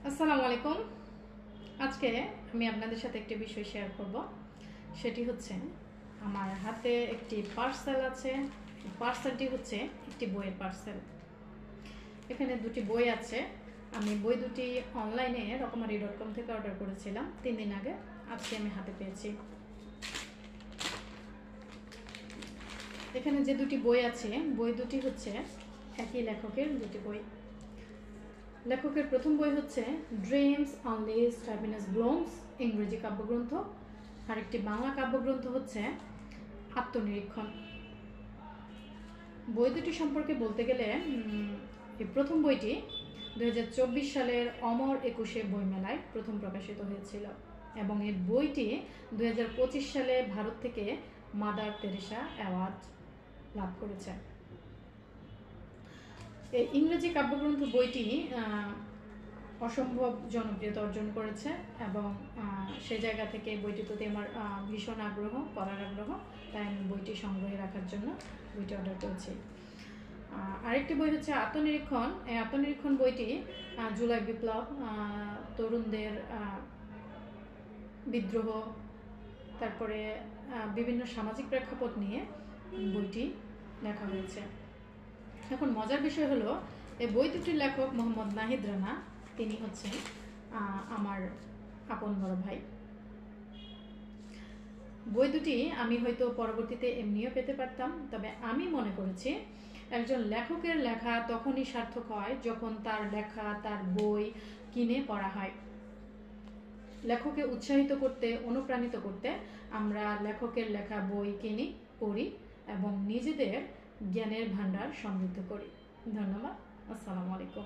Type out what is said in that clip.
আসসালামু আলাইকুম। আজকে আমি আপনাদের সাথে একটি বিষয় শেয়ার করব। সেটি হচ্ছে আমার হাতে একটি পার্সেল আছে। পার্সেলটি হচ্ছে একটি বইয়ের পার্সেল। এখানে দুটি বই আছে। আমি বই দুটি অনলাইনে রকমারি.com থেকে অর্ডার করেছিলাম 3 দিন আগে। আজকে আমি হাতে পেয়েছি। এখানে যে দুটি বই আছে, বই দুটি হচ্ছে একই লেখকের দুটি বই। লেখকের প্রথম বই হচ্ছে ড্রিমস আনলিস্ট হ্যাপিনেস ব্লুমস, ইংরেজি কাব্যগ্রন্থ। আরেকটি বাংলা কাব্যগ্রন্থ হচ্ছে আত্মনিরীক্ষণ। বই দুটি সম্পর্কে বলতে গেলে এই প্রথম বইটি 2024 সালের অমর 21 বইমেলায় প্রথম প্রকাশিত হয়েছিল এবং এই বইটি 2025 সালে ভারত থেকে মাদার তেরেসা অ্যাওয়ার্ড লাভ করেছে। এই ইংরেজি কাব্যগ্রন্থ বইটি অসম্ভব জনপ্রিয়তা অর্জন করেছে এবং সেই জায়গা থেকে বইটির প্রতি আমার ভীষণ আগ্রহ, পড়ার আগ্রহ, তাই আমি বইটি সংগ্রহে রাখার জন্য বইটি অর্ডার করেছি। আরেকটি বই হচ্ছে আত্মনিরীক্ষণ। এই আত্মনিরীক্ষণ বইটি জুলাই বিপ্লব, তরুণদের বিদ্রোহ, তারপরে বিভিন্ন সামাজিক প্রেক্ষাপট নিয়ে বইটি লেখা হয়েছে। এখন মজার বিষয় হলো এই বই দুটির লেখক মোহাম্মদ নাহিদ রানা, তিনি হচ্ছেন আমার আপন বড় ভাই। বই দুটি আমি হয়তো পরবর্তীতে এমনিও পেতে পারতাম, তবে আমি মনে করেছি একজন লেখকের লেখা তখনই সার্থক হয় যখন তার লেখা, তার বই কিনে পড়া হয়। লেখককে উৎসাহিত করতে, অনুপ্রাণিত করতে আমরা লেখকের লেখা বই কিনি, পড়ি এবং নিজেদের জ্ঞানের ভান্ডার সমৃদ্ধ করি। ধন্যবাদ। আসসালামু আলাইকুম।